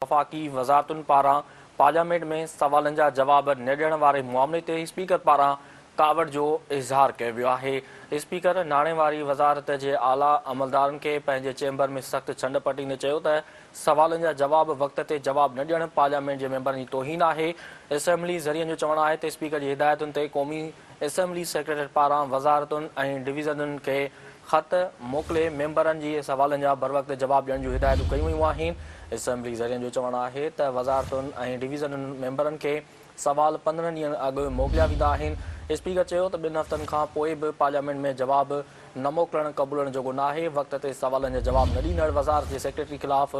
वफ़ाक़ी वज़ारतुनि पारां पार्लियामेंट में सवालनि जा जवाब न ॾियण वारे मामले ते स्पीकर पारां कावड़ जो इज़हार कयो वियो आहे। स्पीकर नाणे वारी वज़ारत जे आला अमलदारनि खे पंहिंजे चेंबर में सख़्तु छंड पटींदे चयो त सवालनि जा जवाब वक़्त ते जवाब न ॾियणु पार्लियामेंट जे मेंबरनि जी तौहीन आहे। असेंबली ज़रियनि जो चवणु आहे त स्पीकर जी हिदायतुनि ते क़ौमी असेंबली सेक्रेटरी पारां वज़ारतुनि ऐं डिवीज़नुनि खे ख़त मोकिले मेंबरनि जी सवालनि जा बर वक़्तु जवाब ॾियण जूं हिदायतूं कयूं वयूं आहिनि। असेंबली ज़रियनि जो चवणु आहे त वज़ारतुनि ऐं डिवीज़नुनि मेंबरनि खे सवाल 15 ॾींहनि अॻु मोकिलिया वेंदा आहिनि। स्पीकर चयो त 2 हफ़्तनि खां पोइ बि पार्लियामेंट में जवाब न मोकिलणु क़बूलण जोॻो न आहे। वक़्त ते सवालनि जा जवाब न ॾींदड़ वज़ारत जे सेक्रेटरी ख़िलाफ़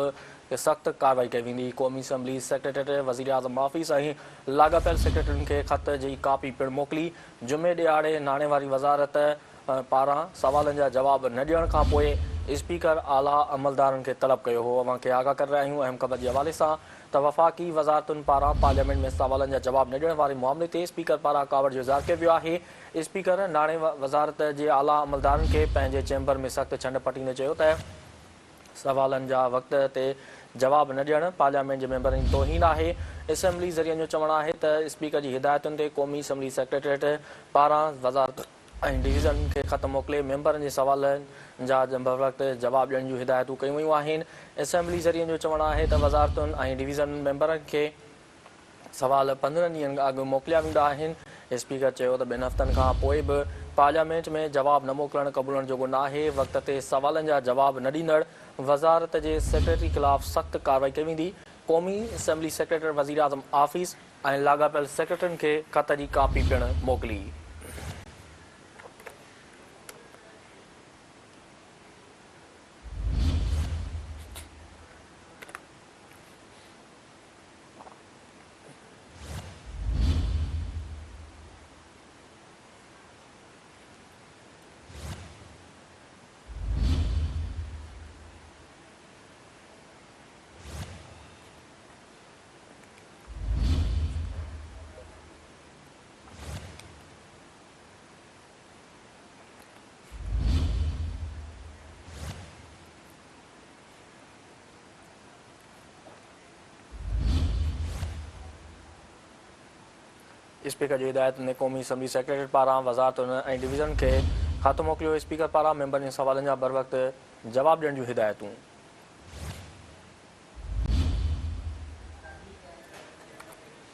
सख़्तु कार्रवाई कई वेंदी। क़ौमी असेंबली सेक्रेटरी वज़ीर आज़म ऑफिस ऐं लाॻापियल सेक्रेटरियुनि खे ख़त जी कापी पिणु मोकिली। जुमे ॾियारे नाणे वारी वज़ारत पारां सवालनि जा जवाब न ॾियण खां पोइ स्पीकर आला अमलदारनि खे तलब कयो हो। अवां खे आगाह करे रहिया आहियूं अहम ख़बर जे हवाले सां त वफ़ाक़ी वज़ारतुनि पारां पार्लियामेंट में सवालनि जा जवाब न ॾियण वारे मामले ते स्पीकर पारां कावड़ जो इज़हार कयो वियो आहे। स्पीकर नाणे वज़ारत जे आला अमलदारनि खे पंहिंजे चेंबर में सख़्तु छंड पटींदे चयो त सवालनि जा वक़्त ते जवाब न ॾियणु पार्लियामेंट जे मेंबरनि जी तौहीन आहे। असेंबली ज़रियनि जो चवणु आहे त स्पीकर जी हिदायतुनि ते क़ौमी असेंबली सेक्रेटरीएट पारां वज़ारत ऐं डिवीज़न खे ख़त मोकिले मेंबरनि जे सवालनि जा बर वक़्तु जवाब ॾियण जूं हिदायतूं कयूं वयूं आहिनि। असेंबली ज़रियनि जो चवणु आहे त वज़ारतुनि ऐं डिवीज़न मेंबरनि खे सवाल 15 ॾींहनि अॻु मोकिलिया वेंदा आहिनि। स्पीकर चयो त 2 हफ़्तनि खां पोइ बि पार्लियामेंट में जवाब न मोकिलणु क़बूलण जोॻो न आहे। वक़्त ते सवालनि जा जवाब न ॾींदड़ वज़ारत जे सेक्रेटरी ख़िलाफ़ सख़्तु कार्रवाई कई वेंदी। क़ौमी असेंबली सेक्रेटरी वज़ीर आज़म ऑफिस ऐं लाॻापियल सेक्रेटरियुनि खे ख़त जी कापी पिणु मोकिली। स्पीकर जी हिदायत ने क़ौमी असेंबली सेक्रेटरी पारां वज़ारतुनि ऐं डिवीज़न खे ख़त मोकिलियो। स्पीकर पारां मेंबरनि जे सवालनि जा बर वक़्तु जवाब ॾियण जूं हिदायतूं